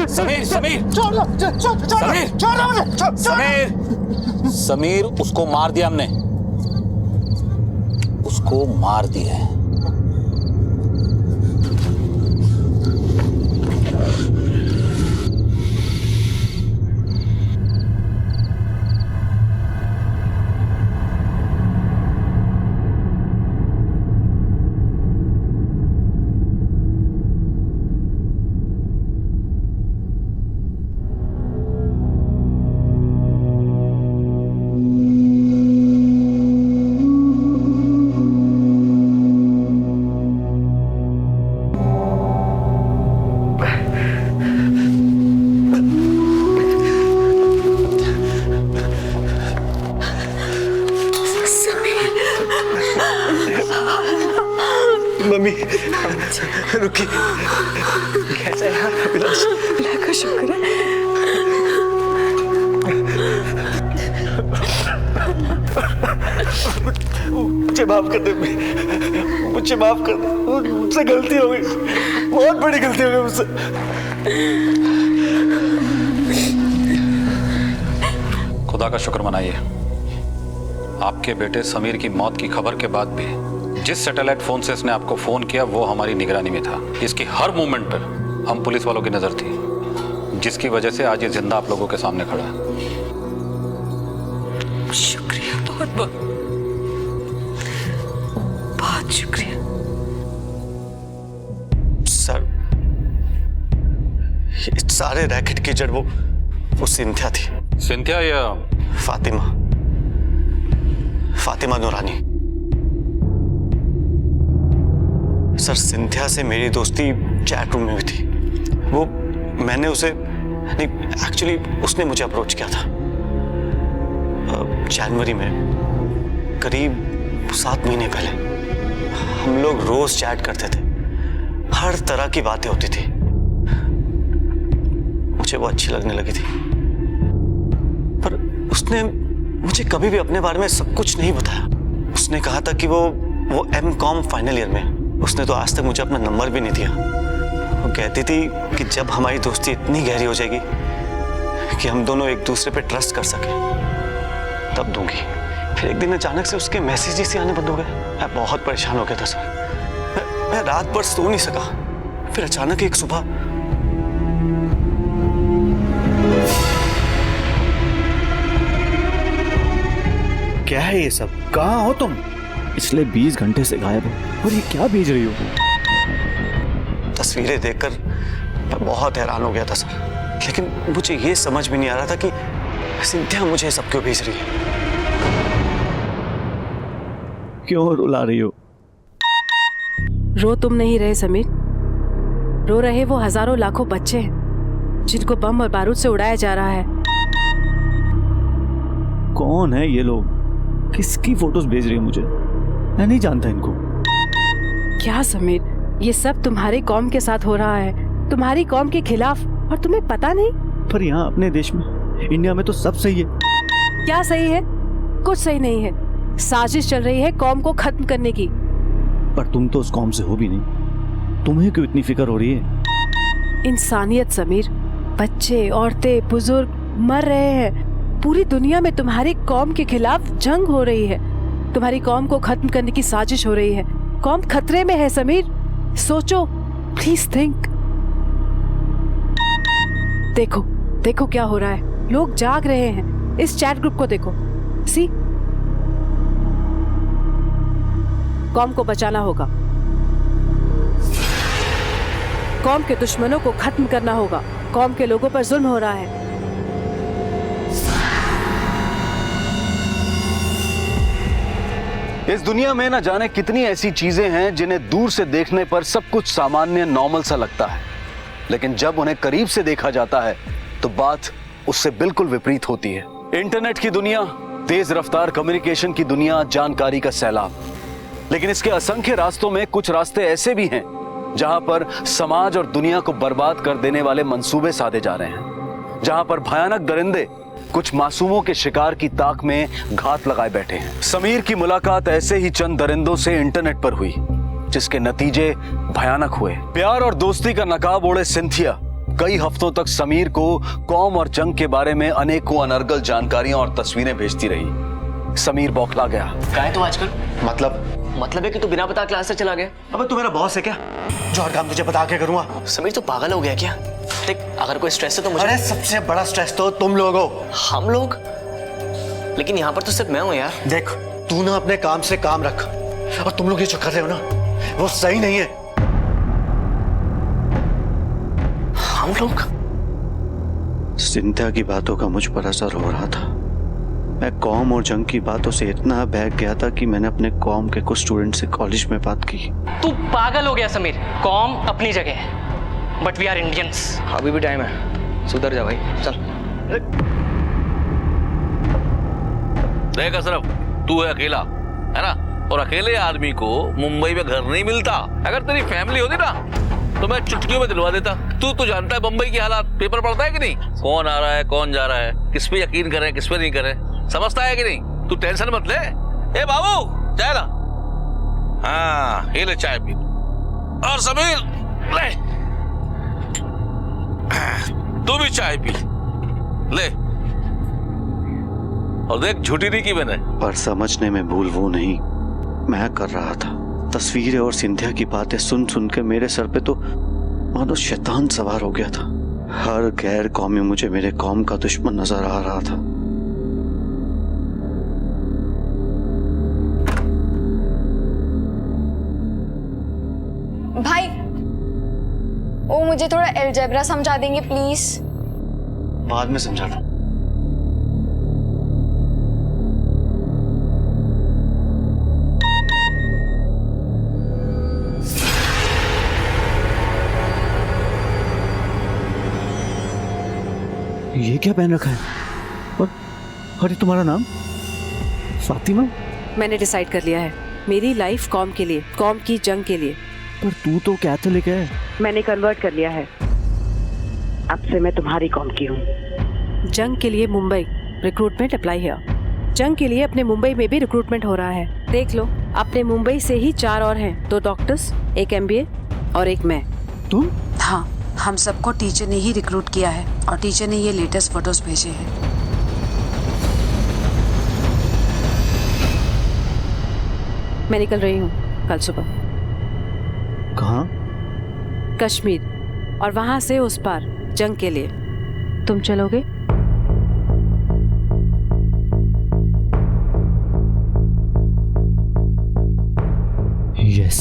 समीर समीर समीर, उसको मार दिया हमने, उसको मार दिया है। मम्मी रुकी, कैसा है अभिलाष? अल्लाह का शुक्र है। मुझे माफ कर दे, मुझे माफ कर दे, मुझसे गलती हो गई, बहुत बड़ी गलती हो गई मुझसे। खुदा का शुक्र मनाइए, आपके बेटे समीर की मौत की खबर के बाद भी जिस सैटेलाइट फोन से इसने आपको फोन किया वो हमारी निगरानी में था। इसकी हर मूवमेंट पर हम पुलिस वालों की नजर थी, जिसकी वजह से आज ये जिंदा आप लोगों के सामने खड़ा है। शुक्रिया, बहुत बहुत बहुत शुक्रिया। सर, ये सारे रैकेट की जड़ वो सिंथिया थी। सिंथिया या फातिमा नूरानी। सर, सिंथिया से मेरी दोस्ती चैट रूम में भी थी। वो मैंने उसे नहीं, एक्चुअली उसने मुझे अप्रोच किया था जनवरी में, करीब 7 महीने पहले। हम लोग रोज चैट करते थे, हर तरह की बातें होती थी। मुझे वो अच्छी लगने लगी थी, पर उसने मुझे कभी भी अपने बारे में सब कुछ नहीं बताया। उसने कहा था कि वो M.Com फाइनल ईयर में। उसने तो आज तक मुझे अपना नंबर भी नहीं दिया। वो कहती थी कि जब हमारी दोस्ती इतनी गहरी हो जाएगी कि हम दोनों एक दूसरे पे ट्रस्ट कर सके तब दूंगी। फिर एक दिन अचानक से उसके मैसेजेस ही आने बंद हो गए। मैं बहुत परेशान हो गया था सर। मैं रात भर सो नहीं सका। फिर अचानक एक सुबह क्या है ये सब? कहाँ हो तुम? पिछले 20 घंटे से गायब हो और ये क्या भेज रही हो? तस्वीरें देखकर मैं बहुत हैरान हो गया था सर, लेकिन मुझे ये समझ में नहीं आ रहा था कि सिंथिया मुझे सब क्यों भेज रही है। क्यों रुला रही हो? रो तुम नहीं रहे समीर, रो रहे वो हजारों लाखों बच्चे हैं जिनको बम और बारूद से उड़ाया जा रहा है। कौन है ये लोग? किसकी फोटोज भेज रही हो मुझे? मैं नहीं जानता इनको। क्या समीर, ये सब तुम्हारी कौम के साथ हो रहा है, तुम्हारी कौम के खिलाफ, और तुम्हें पता नहीं? पर यहाँ अपने देश में, इंडिया में तो सब सही है। क्या सही है? कुछ सही नहीं है। साजिश चल रही है कौम को खत्म करने की। पर तुम तो उस कौम से हो भी नहीं, तुम्हें क्यों इतनी फिक्र हो रही है? इंसानियत समीर, बच्चे, औरतें, बुजुर्ग मर रहे हैं। पूरी दुनिया में तुम्हारी कौम के खिलाफ जंग हो रही है, तुम्हारी कौम को खत्म करने की साजिश हो रही है। कौम खतरे में है समीर, सोचो, प्लीज थिंक। देखो देखो क्या हो रहा है, लोग जाग रहे हैं। इस चैट ग्रुप को देखो, सी। कौम को बचाना होगा, कौम के दुश्मनों को खत्म करना होगा। कौम के लोगों पर जुल्म हो रहा है। इस दुनिया में न जाने कितनी ऐसी चीजें हैं जिन्हें दूर से देखने पर सब कुछ सामान्य नॉर्मल सा लगता है, लेकिन जब उन्हें करीब से देखा जाता है तो बात उससे बिल्कुल विपरीत होती है। इंटरनेट की दुनिया, तेज रफ्तार कम्युनिकेशन की दुनिया, जानकारी का सैलाब। लेकिन इसके असंख्य रास्तों में कुछ रास्ते ऐसे भी हैं जहां पर समाज और दुनिया को बर्बाद कर देने वाले मंसूबे साधे जा रहे हैं, जहां पर भयानक दरिंदे कुछ मासूमों के शिकार की ताक में घात लगाए बैठे हैं। समीर की मुलाकात ऐसे ही चंद दरिंदों से इंटरनेट पर हुई, जिसके नतीजे भयानक हुए। प्यार और दोस्ती का नकाब ओढ़े सिंथिया कई हफ्तों तक समीर को कौम और जंग के बारे में अनेकों अनर्गल जानकारियां और तस्वीरें भेजती रही। समीर बौखला गया। क्या है तू आजकल? मतलब है कि तू बिना बता क्लास से चला गया? अबे तू मेरा बॉस है क्या जो हर काम तुझे बता के करूंगा? समीर तू पागल हो गया क्या? देख अगर कोई स्ट्रेस है तो मुझे। अरे सबसे बड़ा स्ट्रेस तो तुम लोग हो। हम लोग? लेकिन यहाँ पर तो सिर्फ मैं हूँ यार। देख तू ना अपने काम से काम रख, और तुम लोग ये जो कर रहे हो ना वो सही नहीं है। हम लोग? सिंथिया की बातों का मुझ पर असर हो रहा था। मैं कॉम और जंग की बातों से इतना बहक गया था कि मैंने अपने कॉम के कुछ स्टूडेंट से कॉलेज में बात की। तू पागल हो गया समीर। कॉम अपनी जगह है, बट वी आर इंडियंस। अभी भी टाइम है, सुधर जा भाई, चल। देख अशरफ, तू है अकेला, है ना? और अकेले आदमी को मुंबई में घर नहीं मिलता। अगर तेरी फैमिली होती ना तो मैं चुटकियों में दिलवा देता। तू तो जानता है मुंबई की हालात, पेपर पढ़ता है कि नहीं? कौन आ रहा है, कौन जा रहा है, किस पे यकीन करें, किस पे नहीं करें, समझता है कि नहीं? तू टेंशन मत ले। ए बाबू चाय ला। हाँ ये ले चाय पी। और समीर ले, तू भी चाय पी ले। और देख झूठी नहीं की मैंने। पर समझने में भूल वो नहीं मैं कर रहा था। तस्वीरें और सिंधिया की बातें सुन सुन के मेरे सर पे तो मानो शैतान सवार हो गया था। हर गैर कौमी मुझे मेरे कौम का दुश्मन नजर आ रहा था। भाई वो मुझे थोड़ा अलजेब्रा समझा देंगे प्लीज? बाद में समझा दूं। ये क्या पहन रखा है? और अरे तुम्हारा नाम? फातिमा? मैंने डिसाइड कर लिया है, मेरी लाइफ कॉम के लिए, कॉम की जंग के लिए। पर तू तो कैथोलिक है। मैंने कन्वर्ट कर लिया है, अब से मैं तुम्हारी कॉम की हूँ। जंग के लिए मुंबई, रिक्रूटमेंट अप्लाई है। जंग के लिए अपने मुंबई में भी रिक्रूटमेंट हो रहा है। देख लो, अपने मुंबई से ही 4 और हैं, 2 डॉक्टर्स, 1 MBA और 1 मैं। तुम? हाँ, हम सबको टीचर ने ही रिक्रूट किया है और टीचर ने ये लेटेस्ट फोटोज भेजे हैं। मैं निकल रही हूँ कल सुबह। कहाँ? कश्मीर, और वहां से उस पार जंग के लिए। तुम चलोगे? यस।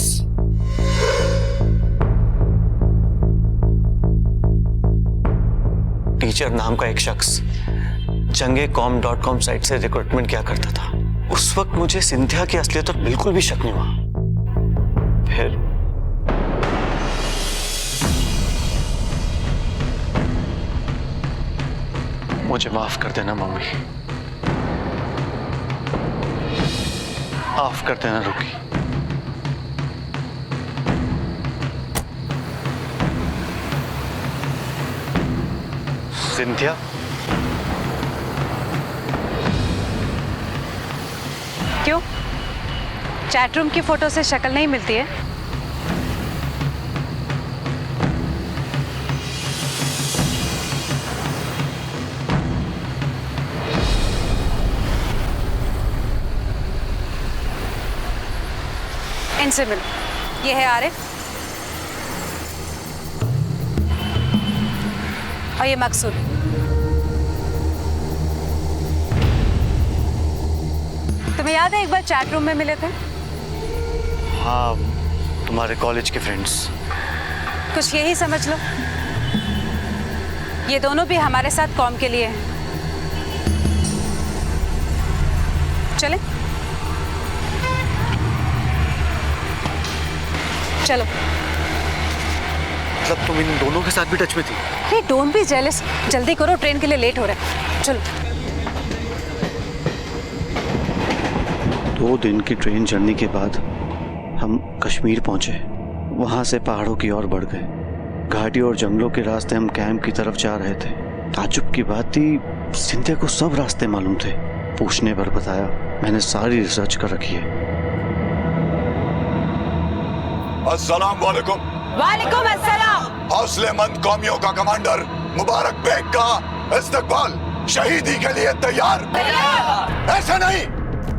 टीचर नाम का एक शख्स jangecom.com साइट से रिक्रूटमेंट किया करता था। उस वक्त मुझे सिंथिया की असलियत पर बिल्कुल भी शक नहीं हुआ। फिर मुझे माफ कर देना मम्मी, माफ कर देना रुकी। सिंथिया, क्यों? चैटरूम की फोटो से शक्ल नहीं मिलती है? इनसे मिलो, ये है आरिफ और ये मकसूद। तुम्हें याद है एक बार चैट रूम में मिले थे? हाँ, तुम्हारे कॉलेज के फ्रेंड्स। कुछ यही समझ लो, ये दोनों भी हमारे साथ कॉम के लिए हैं। चले चलो। मतलब तुम इन दोनों के साथ भी टच में थी? हे डोंट बी जेलस, जल्दी करो, ट्रेन के लिए लेट हो रहा है। चलो। 2 दिन की ट्रेन जर्नी के बाद हम कश्मीर पहुंचे। वहां से पहाड़ों की ओर बढ़ गए। घाटी और जंगलों के रास्ते हम कैंप की तरफ जा रहे थे। ताज्जुब की बात थी, सिंधिया को सब रास्ते मालूम थे। पूछने पर बताया, मैंने सारी रिसर्च कर रखी है। अस्सलाम वालेकुम। वालेकुम अस्सलाम। हौसलेमंद कौमियों का कमांडर मुबारक बेग का इस्तकबाल। शहीदी के लिए तैयार? ऐसा नहीं,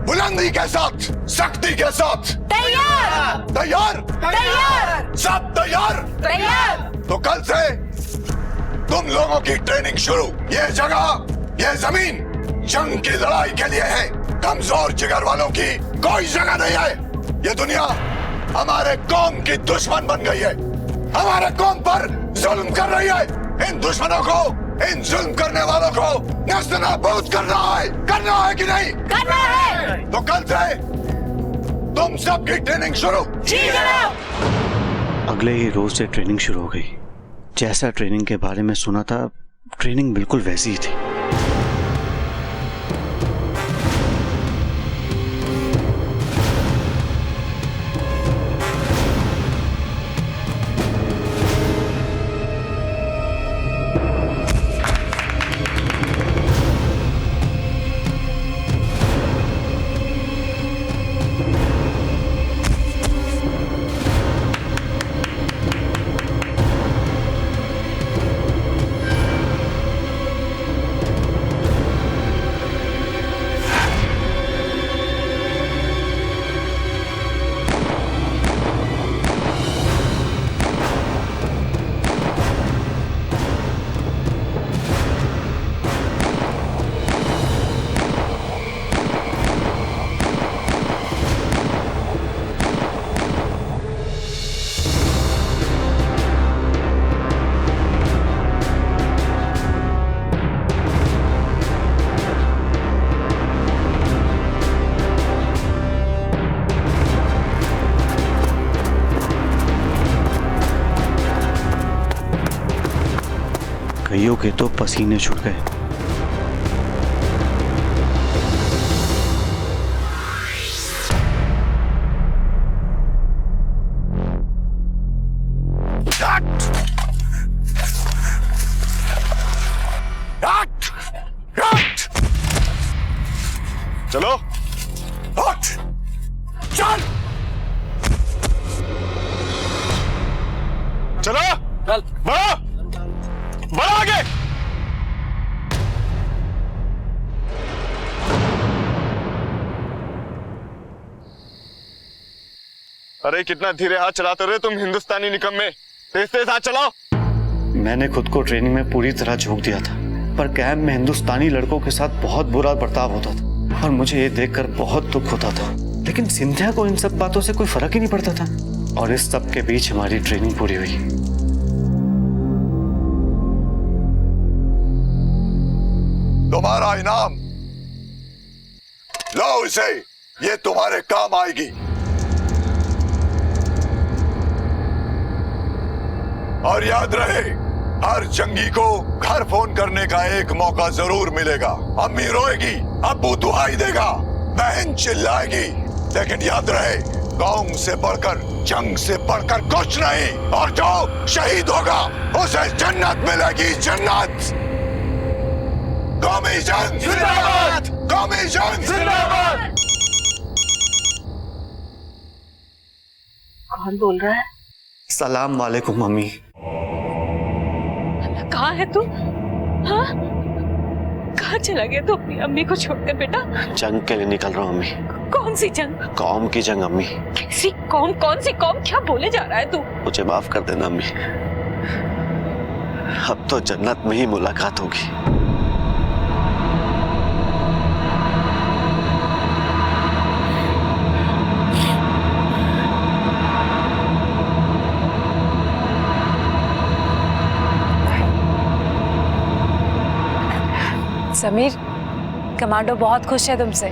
बुलंदी के साथ, सख्ती के साथ। तैयार। तैयार? तैयार। सब तैयार? तैयार। तो कल से तुम लोगों की ट्रेनिंग शुरू। ये जगह, ये जमीन जंग की लड़ाई के लिए है। कमजोर जिगर वालों की कोई जगह नहीं है। ये दुनिया हमारे कौम की दुश्मन बन गई है, हमारे कौम पर जुल्म कर रही है। इन दुश्मनों को, इन जुल्म करने वालों को नेस्तनाबूद करना है कि नहीं? करना है। तो कल से तुम सबकी ट्रेनिंग शुरू। जी जनाब। अगले ही रोज से ट्रेनिंग शुरू हो गई। जैसा ट्रेनिंग के बारे में सुना था, ट्रेनिंग बिल्कुल वैसी ही थी। कईयों के तो पसीने छूट गए। चलो, चल, चलो, बढ़ो, बढ़ो आगे। अरे कितना धीरे हाथ चलाते रहे तुम हिंदुस्तानी निकम्मे। तेज तेज हाथ चलाओ। मैंने खुद को ट्रेनिंग में पूरी तरह झोंक दिया था, पर कैंप में हिंदुस्तानी लड़कों के साथ बहुत बुरा बर्ताव होता था और मुझे ये देखकर बहुत दुख होता था। लेकिन सिंधिया को इन सब बातों से कोई फर्क ही नहीं पड़ता था और इस सब के बीच हमारी ट्रेनिंग पूरी हुई। तुम्हारा इनाम लो, इसे, ये तुम्हारे काम आएगी। और याद रहे, हर जंगी को घर फोन करने का एक मौका जरूर मिलेगा। अम्मी रोएगी, अब्बू दुहाई देगा, बहन चिल्लाएगी, लेकिन याद रहे, कौम से बढ़कर, जंग से बढ़कर कुछ नहीं। और जो शहीद होगा उसे जन्नत मिलेगी, जन्नत। कौमी जंग जिंदाबाद, कौमी जंग जिंदाबाद। कौन बोल रहा है? सलाम वालेकुम मम्मी। कहाँ है तू? हाँ? कहाँ चला गया तू अपनी अम्मी को छोड़कर बेटा? जंग के लिए निकल रहा हूँ अम्मी। कौन सी जंग? कौम की जंग अम्मी। कैसी कौम? कौन सी कौम? क्या बोले जा रहा है तू? मुझे माफ कर देना अम्मी, अब तो जन्नत में ही मुलाकात होगी। समीर, कमांडो बहुत खुश है तुमसे।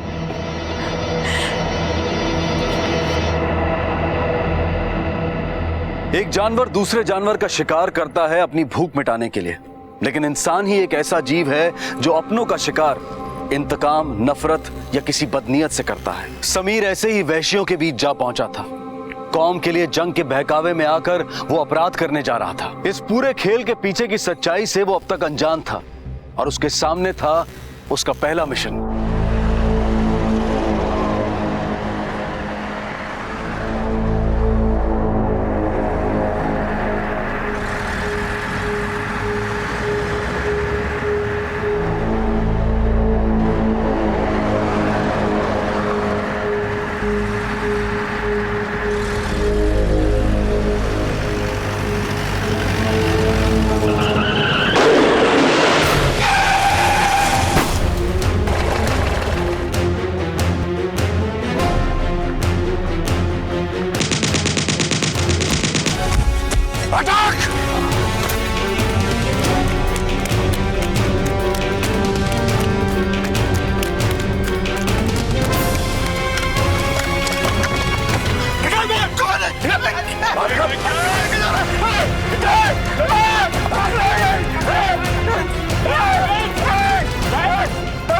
एक जानवर दूसरे जानवर का शिकार करता है अपनी भूख मिटाने के लिए, लेकिन इंसान ही एक ऐसा जीव है जो अपनों का शिकार इंतकाम, नफरत या किसी बदनीयत से करता है। समीर ऐसे ही वहशियों के बीच जा पहुंचा था। कौम के लिए जंग के बहकावे में आकर वो अपराध करने जा रहा था। इस पूरे खेल के पीछे की सच्चाई से वो अब तक अनजान था और उसके सामने था उसका पहला मिशन।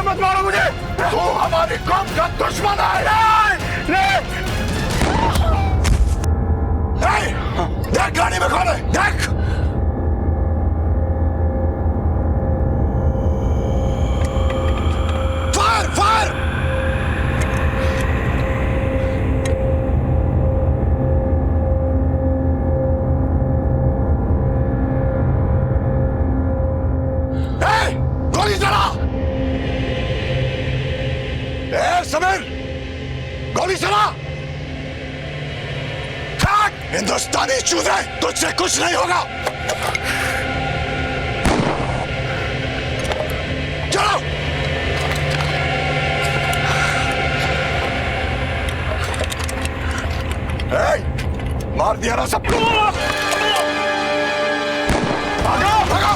मत मारो मुझे, तू हमारी कौम का दुश्मन है। देख गाड़ी में कौन है, देख। Fire fire. गोली चला। समीर, गोली चला। हिंदुस्तानी चूजे, तुझसे कुछ नहीं होगा। चलो। मार दिया ना सबको। भागो भागो।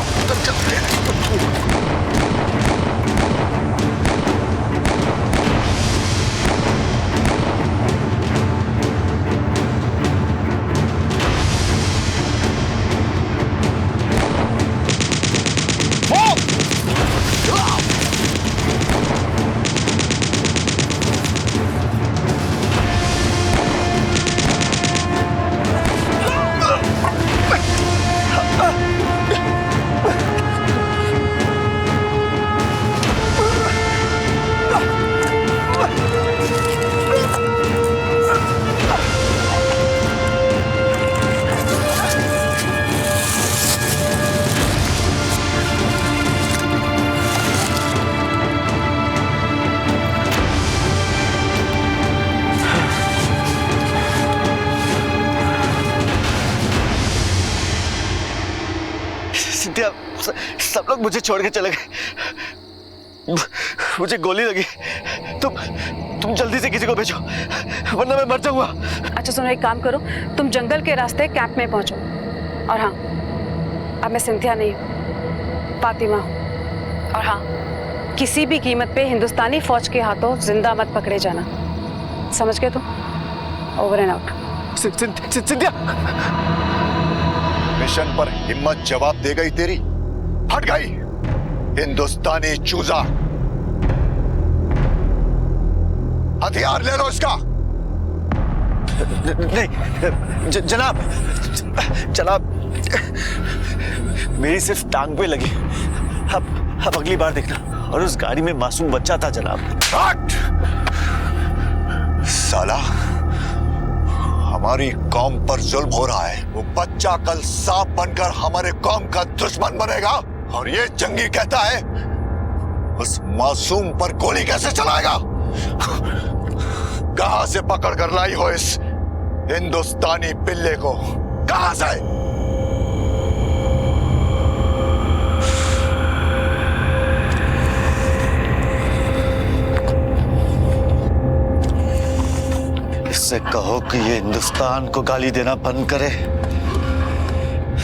सिंधिया, सब लोग मुझे छोड़ के चले गए। मुझे गोली लगी। तुम जल्दी से किसी को भेजो, वरना मैं मर जाऊंगा। अच्छा सुनो, एक काम करो, तुम जंगल के रास्ते कैंप में पहुंचो। और हाँ, अब मैं सिंधिया नहीं हूँ, फातिमा हूँ। और हाँ, किसी भी कीमत पे हिंदुस्तानी फौज के हाथों जिंदा मत पकड़े जाना, समझ गए तुम? Over and out. Scindia, mission पर हिम्मत जवाब दे गई तेरी, हट गई हिंदुस्तानी चूजा। हथियार ले लो इसका। नहीं जनाब, जनाब, मेरी सिर्फ टांग पे लगी। अब अगली बार देखना। और उस गाड़ी में मासूम बच्चा था जनाब। हट! साला, हमारी कौम पर जुल्म हो रहा है। वो बच्चा कल सांप बनकर हमारे कौम का दुश्मन बनेगा, और ये जंगी कहता है उस मासूम पर गोली कैसे चलाएगा? कहां से पकड़ कर लाई हो इस हिंदुस्तानी पिल्ले को? कहां से? इससे कहो कि ये हिंदुस्तान को गाली देना बंद करे,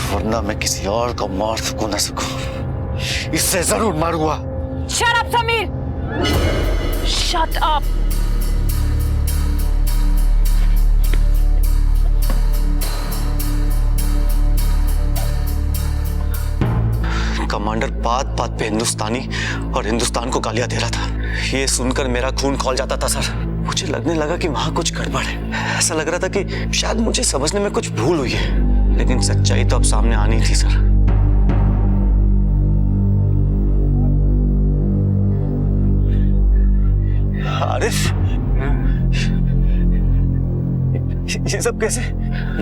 वरना मैं किसी और को मार सकूं ना सकूं, इससे जरूर मारूंगा। Shut up Sameer, shut up. Commander बात बात पे हिंदुस्तानी और हिंदुस्तान को गालियां दे रहा था। ये सुनकर मेरा खून खौल जाता था सर। मुझे लगने लगा कि वहां कुछ गड़बड़ है। ऐसा लग रहा था कि शायद मुझे समझने में कुछ भूल हुई है, लेकिन सच्चाई तो अब सामने आनी थी सर। आरिफ, ये सब कैसे?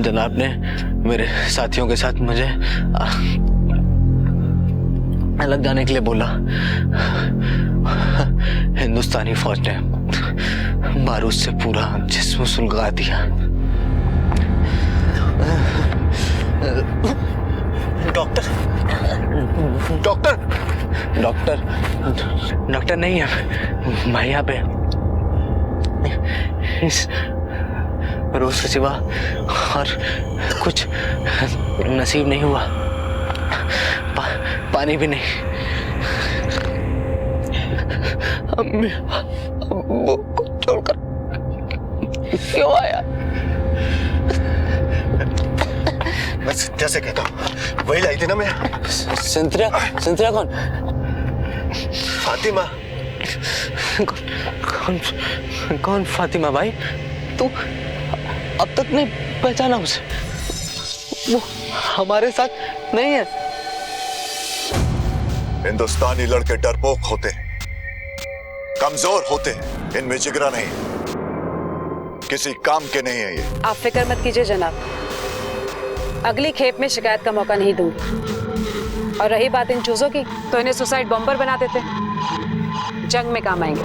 जनाब ने मेरे साथियों के साथ मुझे अलग जाने के लिए बोला। हिंदुस्तानी फौज ने बारूद से पूरा जिस्म सुलगा दिया। डॉक्टर, डॉक्टर, डॉक्टर, डॉक्टर नहीं है मैं यहाँ पे। इस रोज के सिवा और कुछ नसीब नहीं हुआ। पानी भी नहीं। अम्मी अम्मू को छोड़कर क्यों आया? मैं सिंथिया से कहता हूँ, वही लाई थी ना मैं। सिंथिया? सिंथिया कौन? फातिमा। कौन कौन फातिमा भाई? तू अब तक नहीं पहचाना उसे? वो हमारे साथ नहीं है। हिंदुस्तानी लड़के डरपोक होते हैं, कमजोर होते हैं, इनमें जिगरा नहीं, किसी काम के नहीं है ये। आप फिक्र मत कीजिए जनाब, अगली खेप में शिकायत का मौका नहीं दूंगी। और रही बात इन चूजों की, तो इन्हें सुसाइड बॉम्बर बना देते, जंग में काम आएंगे।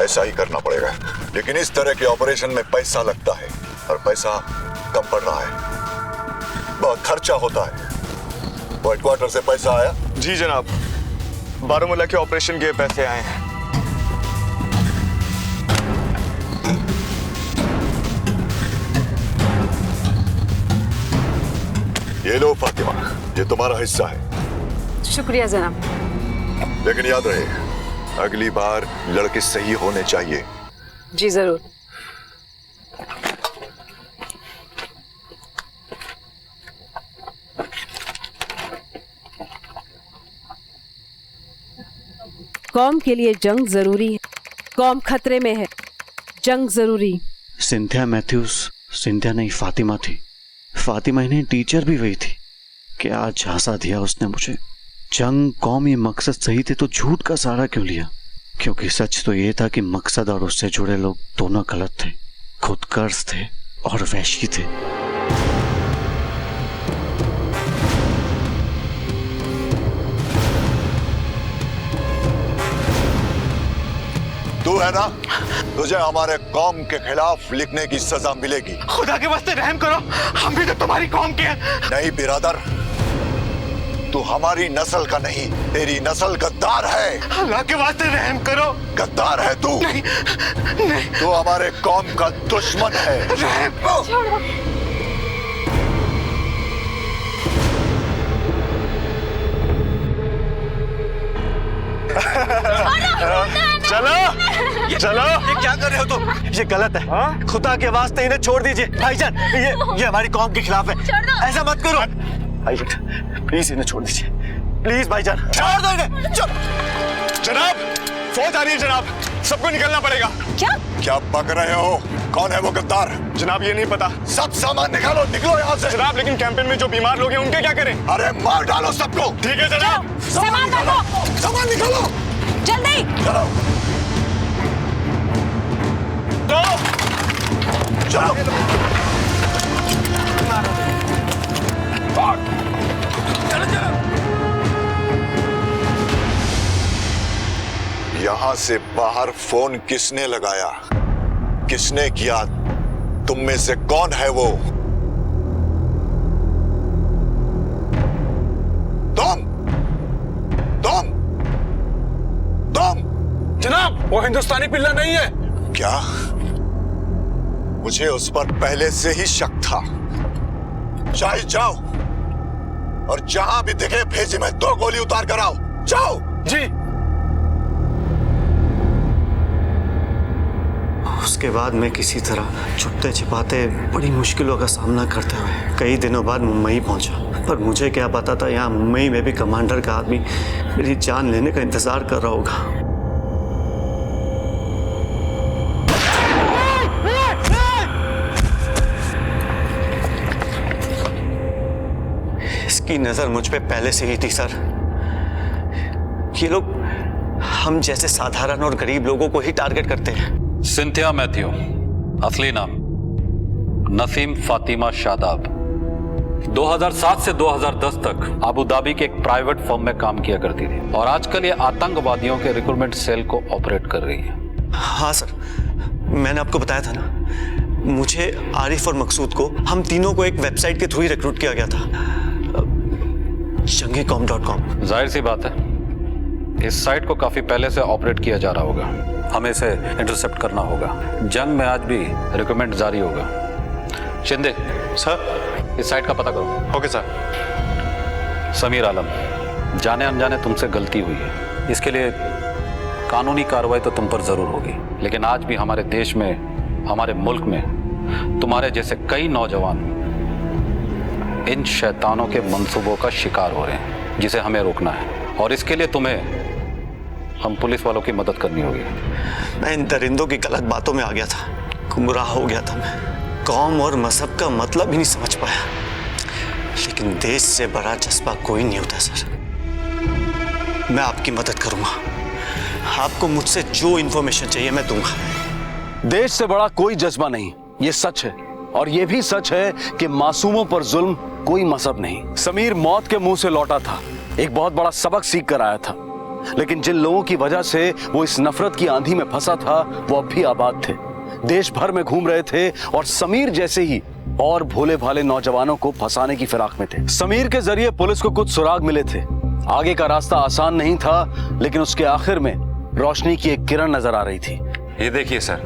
ऐसा ही करना पड़ेगा, लेकिन इस तरह के ऑपरेशन में पैसा लगता है और पैसा कम पड़ रहा है, बहुत खर्चा होता है। हेडक्वार्टर से पैसा आया? जी जनाब, बारामूला के ऑपरेशन के पैसे आए हैं। ये लो फातिमा, ये तुम्हारा हिस्सा है। शुक्रिया जनाब। लेकिन याद रहे, अगली बार लड़के सही होने चाहिए। जी जरूर। कौम के लिए जंग जरूरी है, कौम खतरे में है, जंग जरूरी। सिंथिया मैथ्यूज सिंथिया नहीं फातिमा थी। फातिमा इन्हें टीचर भी वही थी। क्या झांसा दिया उसने मुझे। जंग कौम ये मकसद सही थे तो झूठ का सहारा क्यों लिया? क्योंकि सच तो ये था कि मकसद और उससे जुड़े लोग दोनों गलत थे, खुदगर्ज थे और वैशी थे। तू है ना, तुझे हमारे कौम के खिलाफ लिखने की सजा मिलेगी। खुदा के वास्ते रहम करो, हम भी तो तुम्हारी कौम के हैं। नहीं बिरादर, तू हमारी नस्ल का नहीं, तेरी नस्ल गद्दार है। अल्लाह के वास्ते रहम करो। गद्दार है तू। नहीं, नहीं। तू हमारे कौम का दुश्मन है। चलो चलो। ये क्या कर रहे हो तुम? ये गलत है। हाँ? खुदा के वास्ते इन्हें छोड़ दीजिए भाईजान, ये हमारी कौम के खिलाफ है। ऐसा मत करो भाईजान, प्लीज इन्हें छोड़ दीजिए, प्लीज भाईजान छोड़ दो इन्हें। जनाब, फौज आ रही है जनाब, सबको निकलना पड़ेगा। क्या पक रहे हो? कौन है वो गद्दार? जनाब ये नहीं पता। सब सामान निकालो, निकलो यहाँ से। जनाब लेकिन कैंपेन में जो बीमार लोग हैं उनके क्या करें? अरे मार डालो सबको। ठीक है जनाब। सामान रखो, सामान निकालो जल्दी। चलो चलो। यहां से बाहर फोन किसने लगाया? किसने किया? तुम में से कौन है वो? तुम तुम तुम? जनाब वो हिंदुस्तानी पिल्ला नहीं है। क्या? मुझे उस पर पहले से ही शक था। चाहे जाओ और जहां भी दिखे भेजे में 2 गोली उतार कर आओ। जाओ। जी। उसके बाद मैं किसी तरह छुपते छिपाते बड़ी मुश्किलों का सामना करते हुए कई दिनों बाद मुंबई पहुंचा। पर मुझे क्या पता था यहाँ मुंबई में भी कमांडर का आदमी मेरी जान लेने का इंतजार कर रहा होगा। इसकी नजर मुझ पे पहले से ही थी सर। ये लोग हम जैसे साधारण और गरीब लोगों को ही टारगेट करते हैं। सिंथिया मैथ्यू, असली नाम नसीम फातिमा शादाब। 2007 से 2010 तक अबू धाबी के एक प्राइवेट फर्म में काम किया करती थी और आजकल ये आतंकवादियों के रिक्रूटमेंट सेल को ऑपरेट कर रही है। हाँ सर, मैंने आपको बताया था ना, मुझे आरिफ और मकसूद को, हम तीनों को एक वेबसाइट के थ्रू ही रिक्रूट किया गया था, jangecom.com। जाहिर सी बात है, इस साइट को काफी पहले से ऑपरेट किया जा रहा होगा। हमें इसे इंटरसेप्ट करना होगा। जंग में आज भी रिक्रूटमेंट जारी होगा। शिंदे सर, इस साइट का पता करो। Okay sir. समीर आलम, जाने अनजाने तुमसे गलती हुई है, इसके लिए कानूनी कार्रवाई तो तुम पर जरूर होगी, लेकिन आज भी हमारे देश में, हमारे मुल्क में तुम्हारे जैसे कई नौजवान इन शैतानों के मंसूबों का शिकार हो रहे हैं, जिसे हमें रोकना है। और इसके लिए तुम्हें हम पुलिस वालों की मदद करनी होगी। मैं इन दरिंदों की गलत बातों में आ गया था, गुमराह हो गया था मैं। कौम और मजहब का मतलब ही नहीं समझ पाया। लेकिन देश से बड़ा जज्बा कोई नहीं होता सर। मैं आपकी मदद करूंगा। आपको मुझसे जो इंफॉर्मेशन चाहिए मैं दूंगा। देश से बड़ा कोई जज्बा नहीं, ये सच है। और ये भी सच है कि मासूमों पर जुल्म कोई मजहब नहीं। समीर मौत के मुंह से लौटा था, एक बहुत बड़ा सबक सीख कर आया था। लेकिन जिन लोगों की वजह से वो इस नफरत की आंधी में फंसा था, वो अब भी आबाद थे, देश भर में घूम रहे थे और समीर जैसे ही और भोले भाले नौजवानों को फंसाने की फिराक में थे। समीर के जरिए पुलिस को कुछ सुराग मिले थे। आगे का रास्ता आसान नहीं था, लेकिन उसके आखिर में रोशनी की एक किरण नजर आ रही थी। ये देखिए सर,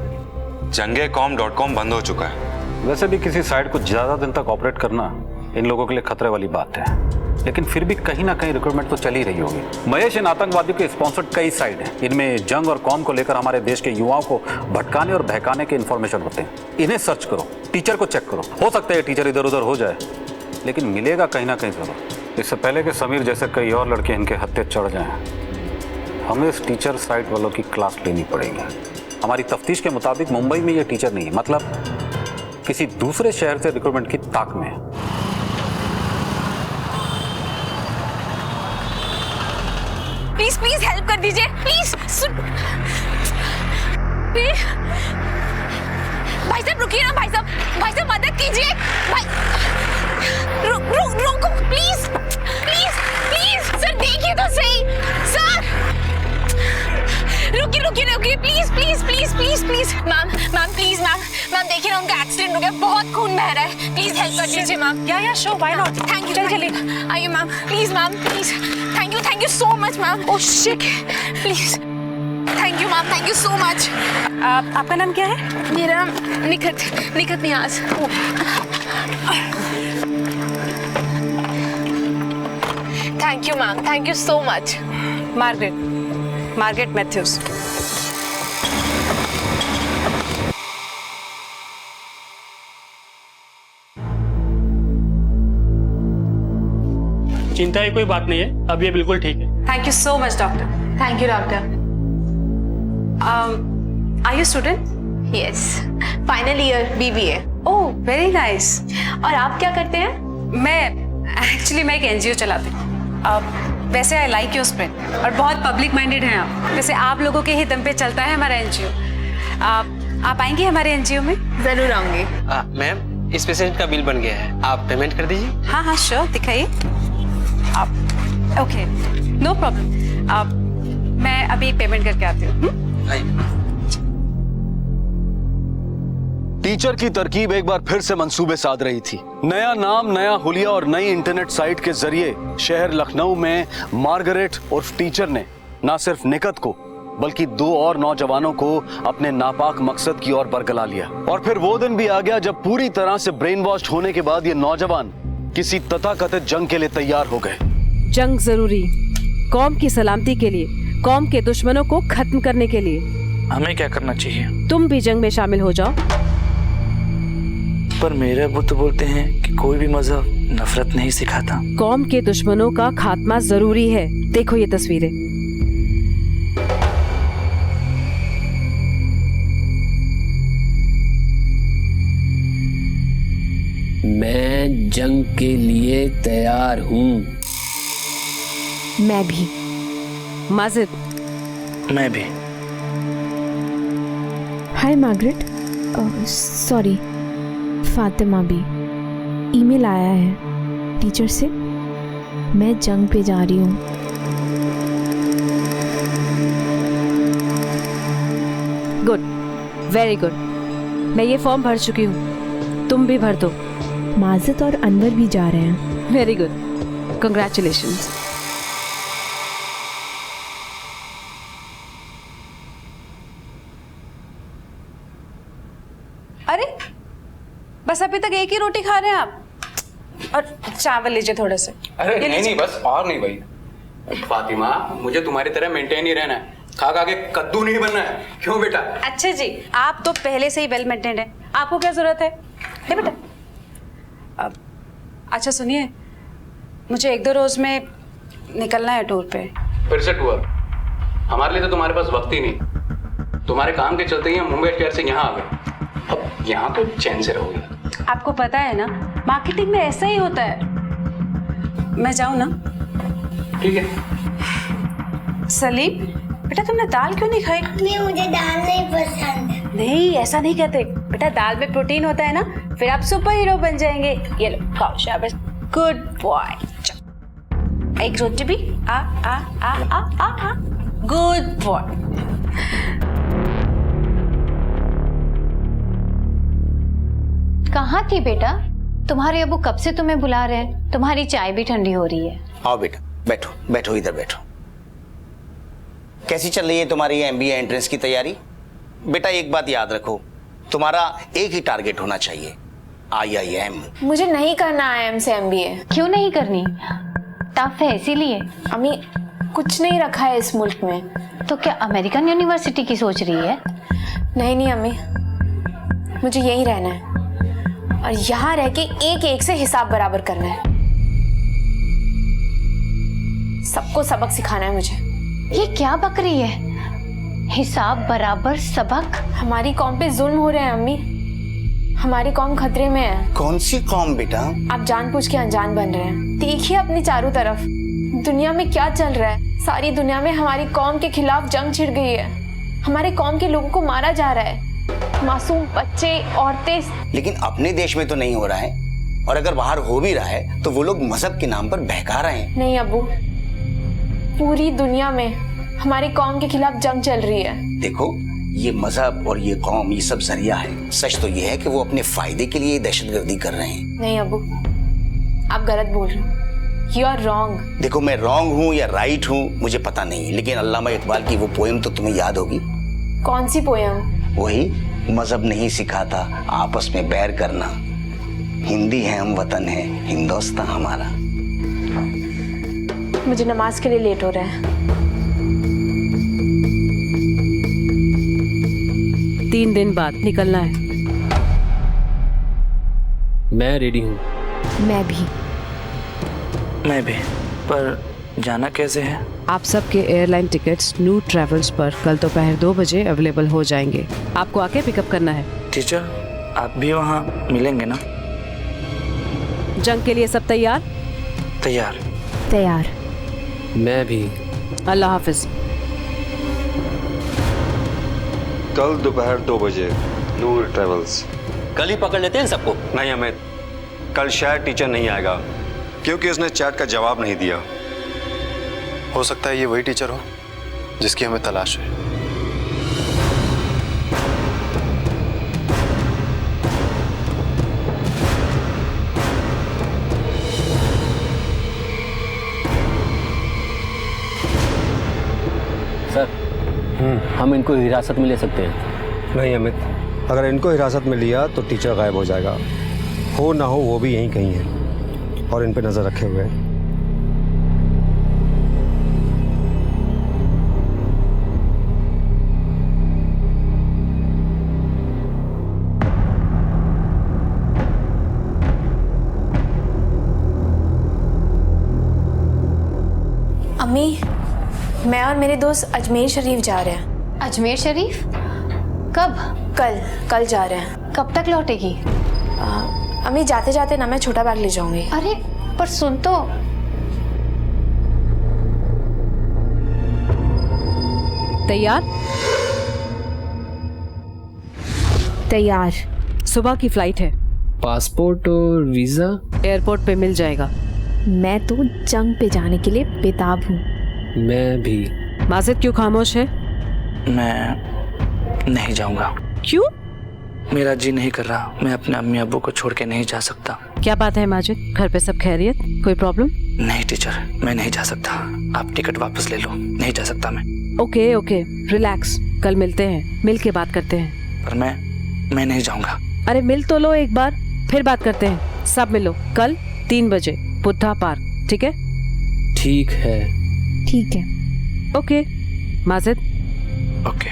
jangecom.com बंद हो चुका है। वैसे भी किसी साइट को ज्यादा दिन तक ऑपरेट करना इन लोगों के लिए खतरे वाली बात है, लेकिन फिर भी कहीं ना कहीं रिक्रूटमेंट तो चल ही रही होगी। महेश, इन आतंकवादियों के स्पॉन्सर्ड कई साइट हैं। इनमें जंग और कौम को लेकर हमारे देश के युवाओं को भटकाने और बहकाने के इन्फॉर्मेशन होते हैं। इन्हें सर्च करो, टीचर को चेक करो। हो सकता है टीचर इधर उधर हो जाए, लेकिन मिलेगा कहीं ना कहीं जरूर। इससे पहले कि समीर जैसे कई और लड़के इनके हत्थे चढ़ जाएं, हमें इस टीचर साइट वालों की क्लास लेनी पड़ेगी। हमारी तफ्तीश के मुताबिक मुंबई में ये टीचर नहीं है, मतलब किसी दूसरे शहर से रिक्रूटमेंट की ताक में है। प्लीज प्लीज हेल्प कर दीजिए, प्लीज। भाई साहब रुकिए ना, भाई साहब मदद कीजिए। भाई रोको प्लीज प्लीज प्लीज। सर देखिए तो सही सर। रुकिए please please please please please. Ma'am please ma'am देखिए ना, उनका एक्सीडेंट हो गया, बहुत खून बह रहा है। प्लीज हेल्प कर दीजिए मैम। या show why not. Thank you. चलिए आइए ma'am, please thank you so much ma'am. Oh shit, please thank you ma'am, thank you so much. आपका नाम क्या है? मेरा नाम Nikhat Niyaz. Thank you ma'am, thank you so much. Margaret Matthews. चिंता की कोई बात नहीं है, अब ये बिल्कुल ठीक है। Thank you so much doctor. Thank you doctor. Are you student? Yes, final year BBA। Oh very nice. और आप क्या करते हैं? मैं एक NGO चलाती हूँ। वैसे आई लाइक योर स्पिरिट और बहुत पब्लिक माइंडेड हैं आप। वैसे आप लोगों के ही दम पे चलता है हमारा NGO। आप आएंगे हमारे NGO में? जरूर आऊंगी। मैम, इस पेशेंट का बिल बन गया है, आप पेमेंट कर दीजिए। हाँ श्योर, दिखाइए आप। Okay no problem. मैं अभी पेमेंट करके आती हूँ। टीचर की तरकीब एक बार फिर से मंसूबे साध रही थी। नया नाम, नया हुलिया और नई इंटरनेट साइट के जरिए शहर लखनऊ में मार्गरेट उर्फ टीचर ने न सिर्फ निकत को बल्कि 2 और नौजवानों को अपने नापाक मकसद की ओर बरगला लिया। और फिर वो दिन भी आ गया जब पूरी तरह से ब्रेन वॉश होने के बाद ये नौजवान किसी तथाकथित जंग के लिए तैयार हो गए। जंग जरूरी, कौम की सलामती के लिए, कौम के दुश्मनों को खत्म करने के लिए। हमें क्या करना चाहिए? तुम भी जंग में शामिल हो जाओ। पर मेरे अब्बू तो बोलते हैं कि कोई भी मजहब नफरत नहीं सिखाता। कौम के दुश्मनों का खात्मा जरूरी है। देखो ये तस्वीरें। मैं जंग के लिए तैयार हूँ। मैं भी। माजिद? मैं भी। हाय मार्गरेट, सॉरी फातिमा भी। ईमेल आया है टीचर से, मैं जंग पे जा रही हूँ। Good, very good. मैं ये फॉर्म भर चुकी हूँ, तुम भी भर दो। माजिद और अनवर भी जा रहे हैं। Very good, congratulations. अरे बस अभी तक एक ही रोटी खा रहे हैं आप? और चावल लीजिए थोड़े से। अरे नहीं बस और नहीं भाई। फातिमा, मुझे तुम्हारी तरह मेंटेन ही रहना है, खा खा के कद्दू नहीं बनना है। क्यों बेटा? अच्छा जी, आप तो पहले से ही वेल मेंटेन्ड है। आपको क्या जरूरत है? ले बेटा। अब अच्छा सुनिए, मुझे 1-2 रोज में निकलना है टूर पे। फिर से टूर? हमारे लिए तो तुम्हारे पास वक्त ही नहीं। तुम्हारे काम के चलते ही हम मुंबई शहर से यहाँ आ गए। अब यहाँ तो चैन से रहोगे। आपको पता है ना, मार्केटिंग में ऐसा ही होता है। मैं जाऊँ ना? ठीक है। सलीम बेटा, तुमने दाल क्यों नहीं खाई? मुझे दाल नहीं पसंद। नहीं, ऐसा नहीं कहते बेटा, दाल में प्रोटीन होता है ना, फिर आप सुपर हीरो बन जाएंगे। ये लो खाओ, शाबाश, गुड बॉय। एक रोटी भी। आ आ आ आ आ आ, गुड बॉय। कहाँ थी बेटा? तुम्हारे अब्बू कब से तुम्हें बुला रहे हैं, तुम्हारी चाय भी ठंडी हो रही है। आओ बेटा, बैठो बैठो, इधर बैठो। कैसी चल रही है तुम्हारी MBA एंट्रेंस की तैयारी? बेटा एक बात याद रखो, तुम्हारा एक ही टारगेट होना चाहिए, IIM। मुझे नहीं करना IIM से MBA। क्यों नहीं करनी? टफ है इसीलिए। अम्मी, कुछ नहीं रखा है इस मुल्क में। तो क्या अमेरिकन यूनिवर्सिटी की सोच रही है? नहीं नहीं अम्मी, मुझे यहीं रहना है और यहाँ रह के एक एक से हिसाब बराबर करना है। सबको सबक सिखाना है मुझे। ये क्या बक रही है? हिसाब बराबर सबक? हमारी कौम पे जुल्म हो रहे हैं अम्मी, हमारी कौम खतरे में है। कौन सी कौम बेटा? आप जानबूझ के अनजान बन रहे हैं। देखिए अपनी चारों तरफ दुनिया में क्या चल रहा है। सारी दुनिया में हमारी कौम के खिलाफ जंग छिड़ गई है। हमारे कौम के लोगों को मारा जा रहा है, मासूम बच्चे, औरतें। लेकिन अपने देश में तो नहीं हो रहा है, और अगर बाहर हो भी रहा है तो वो लोग मजहब के नाम पर बहका रहे हैं। नहीं अब्बू, पूरी दुनिया में हमारी कौम के खिलाफ जंग चल रही है। देखो, ये मजहब और ये कौम, ये सब जरिया है। सच तो ये है कि वो अपने फायदे के लिए दहशतगर्दी कर रहे हैं। नहीं अब्बू, आप गलत बोल रहे हो। You are wrong. देखो, मैं रॉन्ग हूँ या राइट हूँ मुझे पता नहीं, लेकिन अल्लामा इकबाल की वो पोएम तो तुम्हें याद होगी। कौन सी पोएम? वही, मजहब नहीं सिखाता आपस में बैर करना, हिंदी है हम वतन है हिंदुस्तान हमारा। मुझे नमाज के लिए लेट हो रहा है। 3 दिन बाद निकलना है। मैं रेडी हूँ। मैं भी। मैं भी, पर जाना कैसे है? आप सबके एयरलाइन टिकट्स न्यू ट्रेवल्स पर कल दोपहर 2 बजे अवेलेबल हो जाएंगे। आपको आके पिकअप करना है। टीचर, आप भी वहाँ मिलेंगे ना? जंग के लिए सब तैयार? तैयार। तैयार। मैं भी। अल्लाह हाफिज। कल दोपहर 2 बजे नूर ट्रेवल्स। कल ही पकड़ लेते हैं सबको। नहीं अमित, कल शायद टीचर नहीं आएगा क्योंकि उसने चैट का जवाब नहीं दिया। हो सकता है ये वही टीचर हो जिसकी हमें तलाश है। सर, हम इनको हिरासत में ले सकते हैं। नहीं अमित, अगर इनको हिरासत में लिया तो टीचर गायब हो जाएगा। हो ना हो वो भी यहीं कहीं है और इन पे नजर रखे हुए हैं। अम्मी, मैं और मेरे दोस्त अजमेर शरीफ जा रहे हैं। अजमेर शरीफ? कब? कल जा रहे हैं। कब तक लौटेगी? अम्मी, जाते जाते ना मैं छोटा बैग ले जाऊंगी। अरे पर सुन तो। तैयार? तैयार। सुबह की फ्लाइट है। पासपोर्ट और वीजा एयरपोर्ट पे मिल जाएगा। मैं तो जंग पे जाने के लिए बेताब हूँ। मैं भी। माजिद क्यों खामोश है? मैं नहीं जाऊंगा। क्यों? मेरा जी नहीं कर रहा। मैं अपने अम्मी अब्बू को छोड़ के नहीं जा सकता। क्या बात है माजिद, घर पे सब खैरियत? कोई प्रॉब्लम? नहीं टीचर, मैं नहीं जा सकता। आप टिकट वापस ले लो, नहीं जा सकता मैं। ओके ओके, रिलैक्स, कल मिलते हैं, मिल के बात करते हैं। पर मैं नहीं जाऊंगा। अरे मिल तो लो एक बार, फिर बात करते हैं। सब मिलो कल 3 बजे बुद्धा पार्क, ठीक है? ठीक है। ठीक है। ओके माजिद। ओके।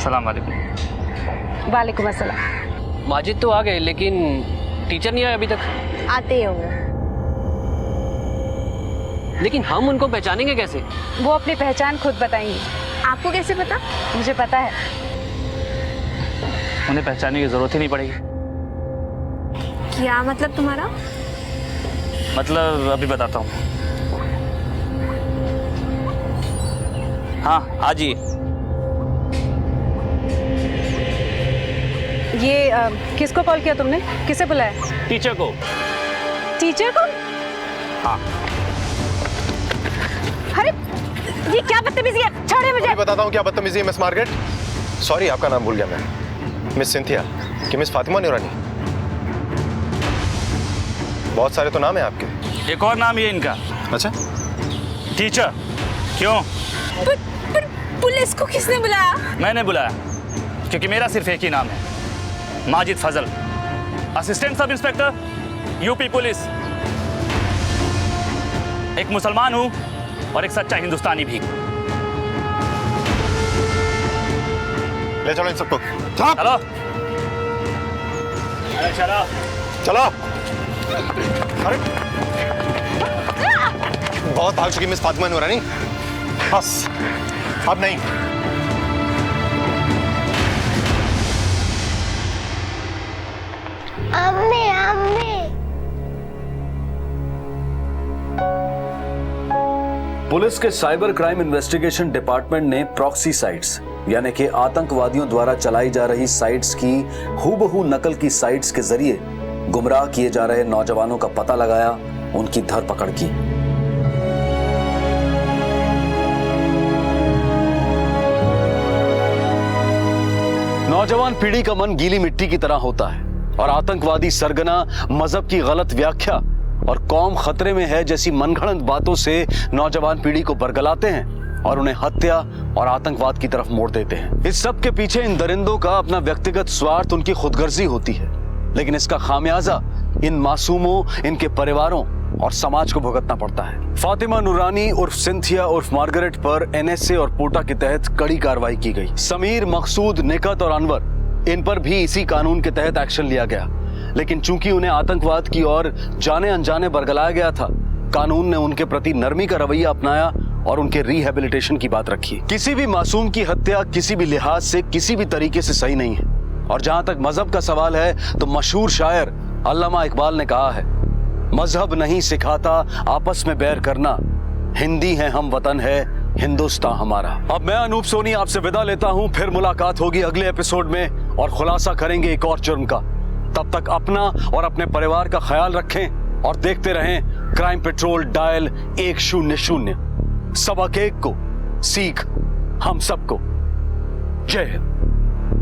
सलाम वालेकुम। वालेकुम अस्सलाम। माजिद तो आ गए लेकिन टीचर नहीं आए अभी तक। आते ही होंगे। लेकिन हम उनको पहचानेंगे कैसे? वो अपनी पहचान खुद बताएंगी। आपको कैसे पता? मुझे पता है। उन्हें पहचानने की जरूरत ही नहीं पड़ेगी। क्या मतलब तुम्हारा? मतलब अभी बताता हूँ। हाँ आ जाइए। ये किसको कॉल किया तुमने? किसे बुलाया? टीचर को। टीचर को? हाँ। अरे ये क्या बदतमीजी है? छोड़िए मुझे। बताता हूँ क्या बदतमीजी है मिस मार्गरेट। सॉरी आपका नाम भूल गया मैं। मिस सिंथिया कि मिस फातिमा नूरानी? बहुत सारे तो नाम है आपके। एक और नाम ये इनका। अच्छा टीचर। क्यों? पर पुलिस को किसने बुलाया? मैंने बुलाया क्योंकि मेरा सिर्फ एक ही नाम है, Majid Fazal, assistant sub inspector UP police. एक मुसलमान हूं और एक सच्चा हिंदुस्तानी भी। ले चलो इन सबको। चलो अरे चलो चलो। अरे बहुत भाग चुकी मिस फातिमा नूरानी, बस अब नहीं। अम्मी अम्मी। पुलिस के साइबर क्राइम इन्वेस्टिगेशन डिपार्टमेंट ने प्रॉक्सी साइट्स यानी कि आतंकवादियों द्वारा चलाई जा रही साइट्स की हूबहू नकल की साइट्स के जरिए गुमराह किए जा रहे नौजवानों का पता लगाया, उनकी धरपकड़ की। नौजवान पीढ़ी का मन गीली मिट्टी की तरह होता है और आतंकवादी सरगना मजहब की गलत व्याख्या और कौम खतरे में है जैसी मनगढ़ंत बातों से नौजवान पीढ़ी को बरगलाते हैं और उन्हें हत्या और आतंकवाद की तरफ मोड़ देते हैं। इस सब के पीछे इन दरिंदों का अपना व्यक्तिगत स्वार्थ, उनकी खुदगर्जी होती है, लेकिन इसका खामियाजा इन मासूमों, इनके परिवारों और समाज को भुगतना पड़ता है। फातिमा नूरानी उर्फ सिंथिया उर्फ मार्गरेट पर एनएसए और पोटा के तहत कड़ी कार्रवाई की गई। समीर, मकसूद, निकत और अनवर, इन पर भी इसी कानून के तहत एक्शन लिया गया, लेकिन चूंकि उन्हें आतंकवाद की ओर जाने अनजाने बरगलाया गया था, कानून ने उनके प्रति नरमी का रवैया अपनाया और उनके रिहेबिलिटेशन की बात रखी। किसी भी मासूम की हत्या किसी भी लिहाज से, किसी भी तरीके से सही नहीं है। और जहां तक मजहब का सवाल है तो मशहूर शायर अल्लामा इकबाल ने कहा है, मजहब नहीं सिखाता आपस में बैर करना, हिंदी है हम, वतन है हिंदुस्तान हमारा। अब मैं अनूप सोनी आपसे विदा लेता हूं, फिर मुलाकात होगी अगले एपिसोड में और खुलासा करेंगे एक और जुर्म का। तब तक अपना और अपने परिवार का ख्याल रखें और देखते रहें क्राइम पेट्रोल डायल 100। सबक एक को सीख हम सबको। जय हिंद।